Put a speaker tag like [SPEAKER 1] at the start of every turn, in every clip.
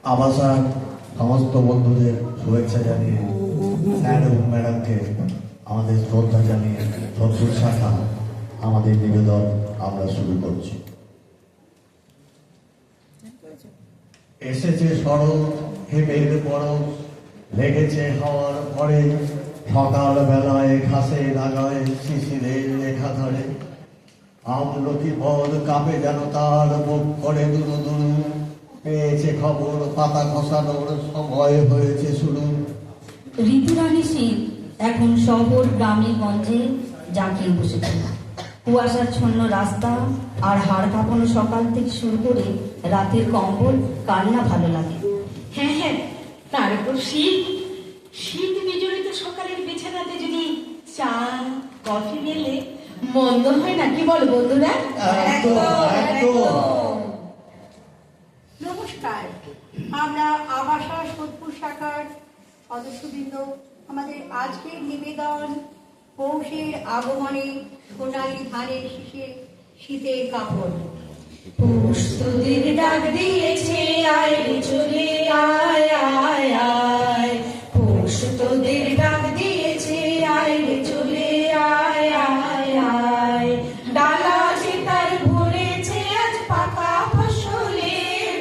[SPEAKER 1] আবাসার সমস্ত বন্ধুদের শুভেচ্ছা জানিয়ে স্যার এবং ম্যাডামকে আমাদের শ্রদ্ধা জানিয়ে সত্তর শাখা আমাদের নিবেদন আমরা শুরু করছি। এসেছে শরৎ হেমের পরশ, লেগেছে হাওয়ার পরে, সকাল বেলায় ঘাসে লাগায় শিশিরের লেখা ধরে। আমলকি বল কাঁপে যেন তার মুখ করে দুরু দুরু, পেয়েছে খবর পাতা খসানোর সময় হয়েছে শুরু।
[SPEAKER 2] ঋতুরানী শীত এখন শহর গ্রামে গঞ্জে জাঁকিয়ে বসেছে। কুয়াশাচ্ছন্ন রাস্তা আর হাড় কাঁপানো সকাল থেকে শুরু করে রাতের কম্বল কার না ভালো লাগে।
[SPEAKER 3] হ্যাঁ হ্যাঁ, তার উপর শীত শীত বিজড়িত সকালের বিছানাতে যদি চা কফি মেলে মন্দ হয় না, কি বল বন্ধুরা?
[SPEAKER 4] নমস্কার, আমরা আবাসা সোদপুর শাখার সদস্যবৃন্দ আমাদের আজকের নিবেদন পৌষের আগমনে সোনালী ধানের শীষে শীতের কাপড়।
[SPEAKER 3] পৌষ তোদের ডাক দিয়েছে, আয় রে চলে আয় আয় আয়। পৌষ তোদের ডাক দিয়েছে, আয় রে চলে আয় আয় আয়। ডালা যে তার ভরেছে আজ পাকা ফসলে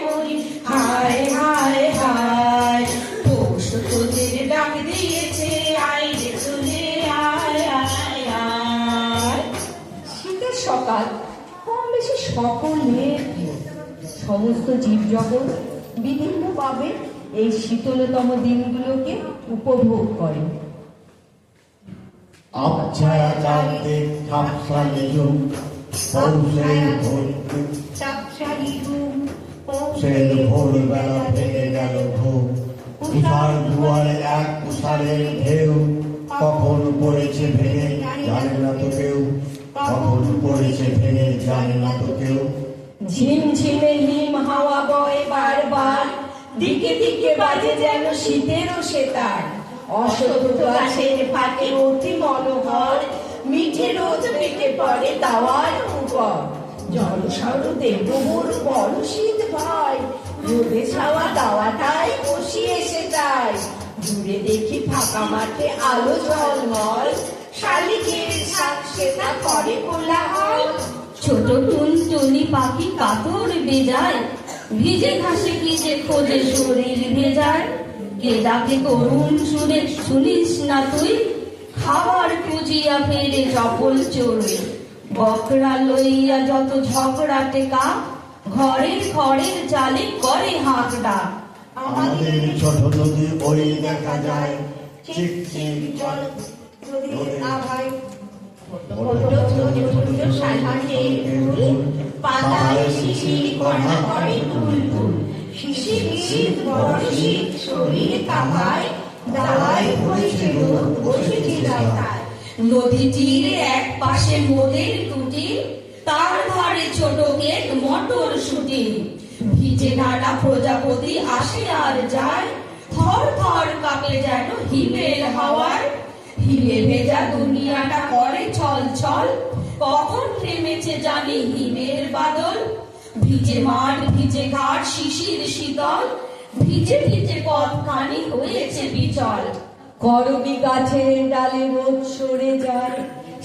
[SPEAKER 3] বলি, হায় হায় হায়। পৌষ তোদের ডাক দিয়েছে, আয় রে চলে আয় আয় আয়।
[SPEAKER 5] শীতের সকাল কম বেশি সকলের প্রিয়। সমস্ত জীবজগৎ বিভিন্নভাবে এই শীতলতম দিনগুলোকে উপভোগ করে।
[SPEAKER 1] আবছায়া চারদিক ঝাপসা নিঝুম, পৌষের ভোর
[SPEAKER 4] চাপসারি ঘুম,
[SPEAKER 1] পৌষের ভোরবেলা ভেঙে গেল ঘুম। তুষার দুয়ারে এক তুষারের ঢেউ, কখন পড়েছে ভেঙে জানে না তো কেউ, কখন পড়েছে ভেঙে জানে না তো কেউ।
[SPEAKER 5] ঝিমঝিমে হিম হাওয়া বয় বারবার, দিকে দিকে বাজে যেন শীতেরও সেতার। অশোক গাছের ফাঁকে অতি মনোহর, মিঠে রোদ পেটে পড়ে তাওয়ার উপর। জলস্বরূপে প্রভুর বড় শীত ভাই, রোদে ছাওয়া দাওয়াটাই বসি এসে যায়। দূরে দেখি ফাঁকা মাঠে আলো ঝলমল, শালিকের শাক সেটা করে কোলাহল।
[SPEAKER 2] ছোট টুনটুনি পাখি কাতর বেজায়, ভিজে ঘাসে কি যে খোঁজে শরীর ভেজায়। কে ডাকে করুণ সুরে শুনিস না তুই, খাবার খুঁজিয়া ফেরে চপল চড়ে। বকরা লইয়া যত ঝগড়া টেকা, ঘরের খড়ের চালে করে হাঁক ডাক।
[SPEAKER 1] আমাদের ছোট নদী ওই দেখা যায়, চিকচিক
[SPEAKER 4] জল নদীর আভায়
[SPEAKER 3] পাতায় শিশির কণা করে ফুল। শিশির শীত বড় শীত শরীর কাঁপায়, দাওয়ায় হয়েছে রোদ বসেছে রাস্তায়।
[SPEAKER 2] নদী তীরে এক পাশে মোদের টুটি, তার ধারে ছোট কেক মটর শুটি। ভিজে নানা প্রজাপতি আসে আর যায়, থর থর কাঁপে যেন হিমের হাওয়ায়। হিমে ভেজা দুনিয়াটা করে ছল ছল, কখন নেমেছে জানি হিমের বাদল। ভিজে মাঠ ভিজে ঘাট শিশির শীতল, ভিজে ভিজে পথখানি হয়েছে বিচল।
[SPEAKER 5] করবি গাছের ডালে রোদ সরে যায়,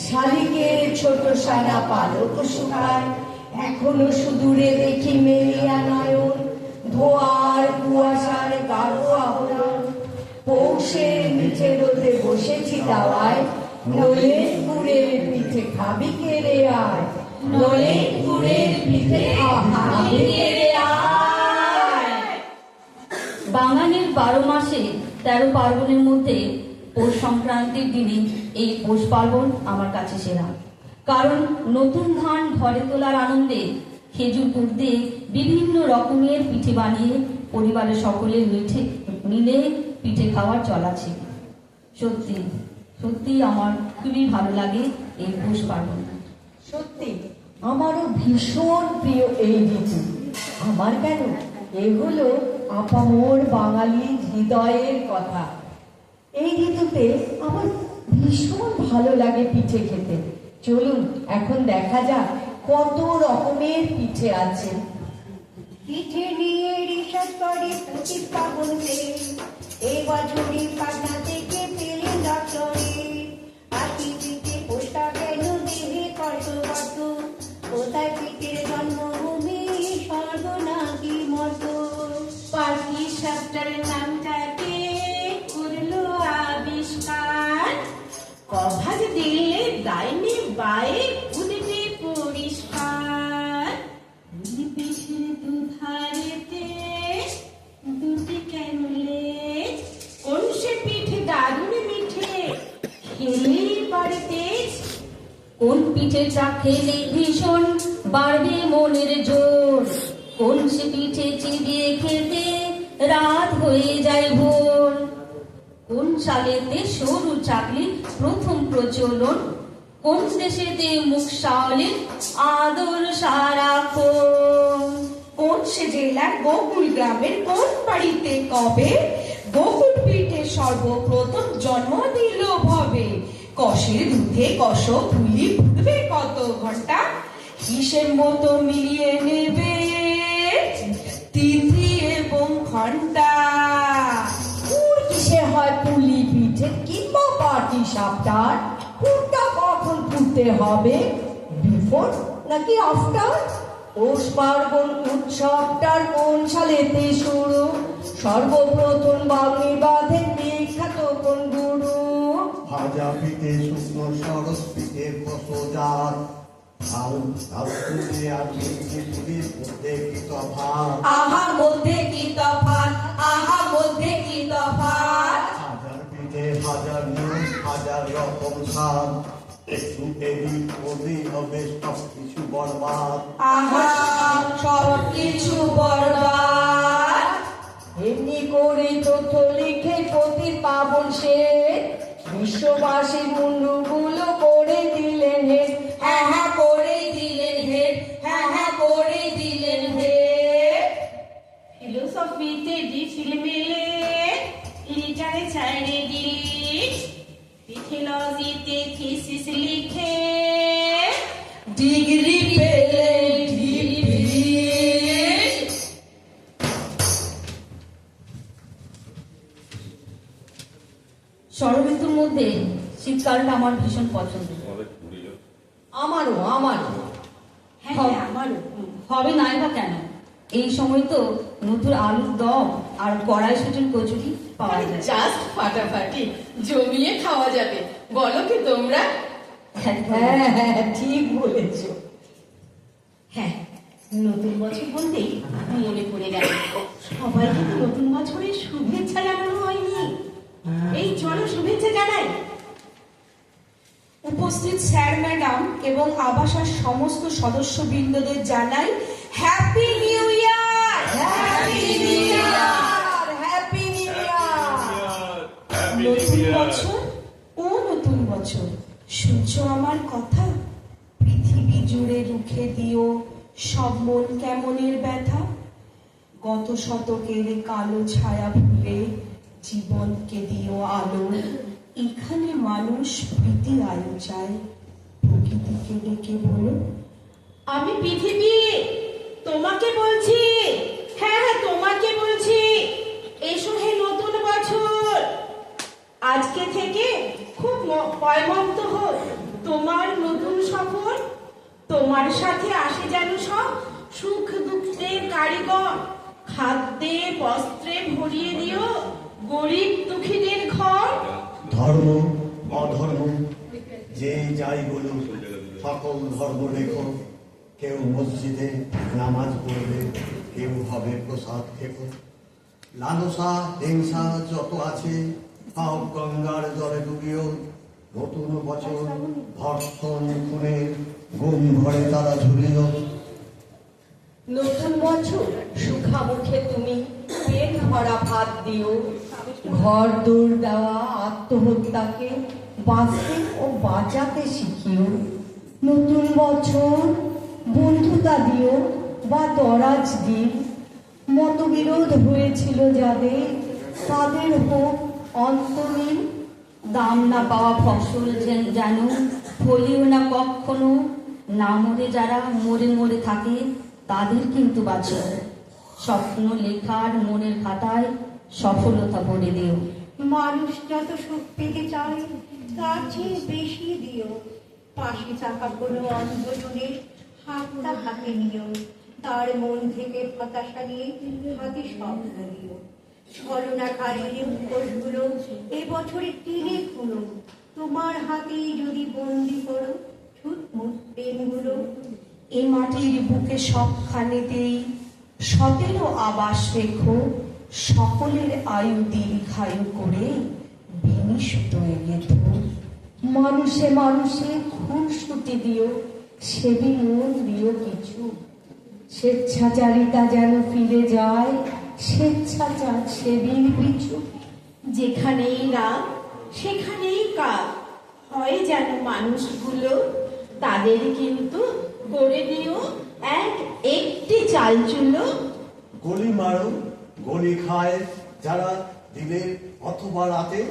[SPEAKER 5] শালিকের ছোট সানা পালক শুকায়। এখনো সুদূরে দেখি মেলিয়া নয়ন, ধোয়ার কুয়াশার গাঢ় আবরণ। পৌষের নিচে রোদে বসেছি দাওয়ায়, নলে গুড়ের পিঠে খাবি কেড়ে আয়। নলে গুড়ের পিঠে খাবি কেড়ে আয়।
[SPEAKER 2] বাঙালির 12 মাসে 13 পার্বণের মধ্যে পৌষ সংক্রান্তির দিনে এই পৌষ পার্বণ আমার কাছে সেরা। কারণ নতুন ধান ঘরে তোলার আনন্দে খেজুর গুড় দিয়ে বিভিন্ন রকমের পিঠে বানিয়ে পরিবারের সকলে মিলে পিঠে খাওয়ার চল আছে। সত্যি সত্যি আমার খুবই ভালো লাগে এই পৌষ পার্বণ।
[SPEAKER 5] সত্যি আমারও ভীষণ প্রিয় এই ঋতু। আমার কেন, এগুলো আপামর বাঙালি হৃদয়ের কথা। এই ঋতুতে আমার ভীষণ ভালো লাগে পিঠে খেতে। চলুন এখন দেখা যাক কত রকমের পিঠে আছে।
[SPEAKER 4] পিঠে নিয়ে রিসার্চ করে করে পঁচিশ পাবনকে এই বছরই পাটনা থেকে পেলেন ডক্টরে আর পৃথিবীতে পোস্টা কেন দেহে কত কত কোথায় পিঠের জন্মভূমি স্বর্গ নাকি মত
[SPEAKER 5] পার্টি সফটওয়্যারের নামটাকে করলো আবিষ্কার কভার দিলে ডাইনি বাই উঠবে পরিষ্কার পিঠের দুধারেতে দুটি কেন লেজ কোন সে পিঠে দারুণ মিঠে খেলেই বাড়িতে
[SPEAKER 2] কোন পিঠেটা খেলে ভীষণ বাড়বে মনের জোর কোন সে পিঠে চিবিয়ে খেতে রাত হয়ে যায় ভোর কোন সালেতে সরু চাকরি প্রথম প্রচলন কোন দেশেতে মুখ সাওলের আদর সারাক্ষণ
[SPEAKER 3] কোন সে জেলার গোকুল গ্রামের কোন বাড়িতে কবে গোকুল পিঠে সর্বপ্রথম জন্ম দিল ভবে কষের দুধে কষ তুলি ফুটবে কত ঘন্টা হিসেব মতো মিলিয়ে নেবে তিথি এবং ঘন্টা
[SPEAKER 5] পুর কিসে হয় পুলি পিঠে কিংবা পাটি সাপটার পুরটা কখন ফুটতে হবে বিফোর নাকি আফটার পৌষ পার্বণ উৎসবটার কোন সালেতে শুরু সর্বপ্রথম বাঙালি বাঁধেন বিখ্যাত কোন গুরু
[SPEAKER 1] ভাজা পিঠে শুকনো সরস পিঠে ফসজাত আর মিষ্টি পুলির মধ্যে কি তফাৎ
[SPEAKER 3] আহা মধ্যে কি তফাৎ আহা মধ্যে কি তফাৎ
[SPEAKER 1] হাজার পিঠে হাজার নিয়ম হাজার রকম স্বাদ একটু এদিক ওদিক হবে সব কিছু বরবাদ
[SPEAKER 3] আহা সব কিছু বরবাদ
[SPEAKER 5] এমনি করে তথ্য লিখে প্রতি পাবন সে বিশ্ববাসীর মুন্ডুগুলো করে দিলেন হেড
[SPEAKER 3] হ্যাঁ হ্যাঁ করে দিলেন হেড হ্যাঁ হ্যাঁ করে দিলেন হেড
[SPEAKER 5] ফিলোসফিতে ডিফিল মেলে লিটারেচারে ডিলিট পিথোলজিতে থিসিস লিখে
[SPEAKER 3] ডিগ্রি পেলে ডিগ্রি
[SPEAKER 2] শরৎ মধ্যে শীতকালটা আমার ভীষণ পছন্দ
[SPEAKER 5] আমারও
[SPEAKER 2] হ্যাঁ, আমারও হবে নাই বা কেন এই সময় তো নতুন আলুর দম আর কড়াইশুটির কচুরি পাওয়া যায়
[SPEAKER 6] জাস্ট ফাটাফাটি জমিয়ে খাওয়া যাবে বলো কি তোমরা
[SPEAKER 5] হ্যাঁ ঠিক বলেছো
[SPEAKER 6] হ্যাঁ নতুন বছর বলতেই মনে পড়ে গেল সবাইকে তো নতুন বছরের শুভেচ্ছা জানানো হয়নি এই চলো শুভেচ্ছা জানাই
[SPEAKER 3] উপস্থিত স্যার ম্যাডাম এবং আবাসের সমস্ত সদস্যবৃন্দদের জানাই happy new year happy new year
[SPEAKER 5] happy new year
[SPEAKER 3] নতুন বছর ও নতুন বছর শুনছো আমার কথা পৃথিবী জুড়ে রুখে দিও সব মন কেমনের ব্যথা গত শতকের কালো ছায়া ভুলে জীবনকে দিও আলো এখানে মানুষ প্রীতি আলো চায় প্রকৃতিকে ডেকে বলো
[SPEAKER 5] আমি পৃথিবী তোমাকে বলছি হ্যাঁ হ্যাঁ তোমাকে বলছি এসো হে নতুন বছর আজকে থেকে খুব পয়মন্ত হোক তোমার নতুন সফর তোমার সাথে আসে যেন সব সুখ দুঃখের কারিগর খাদ্যে বস্ত্রে ভরিয়ে দিও গরিব দুঃখীদের ঘর
[SPEAKER 1] ধর্ম অধর্ম যে যাই বলুক সকল ধর্ম লেখো কেউ মসজিদে নামাজ পড়বে কেউ হবে প্রসাদ খেকো লালসা হিংসা যত আছে সব গঙ্গার জলে ডুবিও নতুন বছর ধর্ষণ খুনে গুম ঘরে তারা ঝুলিও
[SPEAKER 5] নতুন বছর সুখামুখে তুমি পেট ভরা ভাত দিও ঘর দৌড় দেওয়া আত্মহত্যাকে বাঁচতে ও বাঁচাতে শিখিও নতুন বছর বন্ধুতা দিও বা দরাজ দিন মতবিরোধ হয়েছিল যাদের তাদের হোক অন্তহীন
[SPEAKER 2] দাম না পাওয়া ফসল যেন ফলিও না কখনো না মরে যারা মরে মরে থাকে তাদের কিন্তু বাঁচে স্বপ্ন লেখার মনের খাতায় সফলতা ভরে দিও।
[SPEAKER 4] মানুষ যত সুখ পেতে চায় তার চেয়ে বেশি দিও। পাশে থাকা কোনো অন্ধজনের হাতটা হাতে নিও। তার মন থেকে হতাশা নিয়ে হাতে স্বপ্ন দিও। ছলনাকারীর মুখোশগুলো এবছরে টেনে খুলো। তোমার হাতেই যদি বন্দি করো ছুটমুট প্রেমগুলো।
[SPEAKER 5] এ মাটির বুকে সবখানেতেই সতেরো আবাস রেখো, সকলের আয়ু দীর্ঘায়ু করে বিনিশুত গেথো। মানুষে মানুষে খুনসুটি দিও, সেবি মন দিও কিছু। স্বেচ্ছাচারিতা যেন ফিরে যায়, স্বেচ্ছাচার সেবির পিছু।
[SPEAKER 6] যেখানেই রাগ সেখানেই কাজ হয় যেন মানুষগুলো, তাদের কিন্তু করে দিও একটি চালচুলো।
[SPEAKER 1] গলি মারো গলি খায় যারা দিনে অথবা রাতে,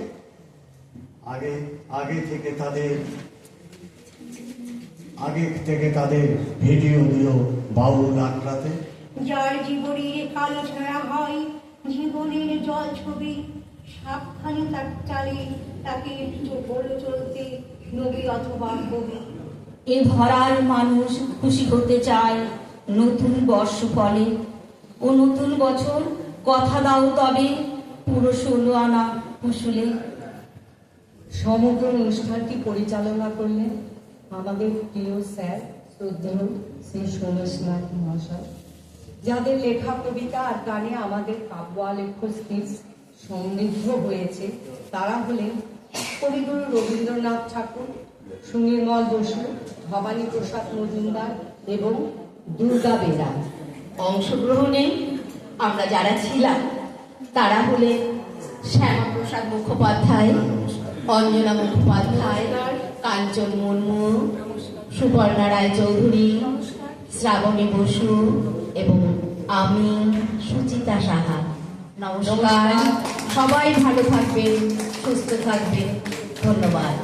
[SPEAKER 1] আগে থেকে তাদের ভিডিও দিও বাউল আখড়াতে।
[SPEAKER 4] যার জীবনের কালো ছাড়া হয় জীবনের জল ছবি, সাবধানে তার চালে তাকে বলে চলতে নবী অথবা কবি।
[SPEAKER 2] এ ধরার মানুষ খুশি হতে চায় নতুন বর্ষ ফলে, ও নতুন বছর কথা দাও তবে পুরো 16 আনা কুশুলে।
[SPEAKER 5] সমগ্র অনুষ্ঠানটি পরিচালনা করলেন আমাদের প্রিয় স্যার শ্রদ্ধেয় শ্রী সোমেশনাথ মহাশয়, যাদের লেখা কবিতা আর গানে আমাদের কাব্য আলেখ্য স্পিচ সমৃদ্ধ হয়েছে। তারা হলেন কবিগুরু রবীন্দ্রনাথ ঠাকুর, সুনির্মল বসু, ভবানী প্রসাদ মজুমদার এবং দুর্গা বেরা।
[SPEAKER 6] অংশগ্রহণে আমরা যারা ছিলাম তারা হলেন শ্যামাপ্রসাদ মুখোপাধ্যায়, অঞ্জনা মুখোপাধ্যায়, কাঞ্চন মুর্মু, সুপর্ণা রায়চৌধুরী, শ্রাবণী বসু এবং আমি সুচিতা সাহা। নমস্কার, সবাই ভালো থাকবেন, সুস্থ থাকবেন। ধন্যবাদ।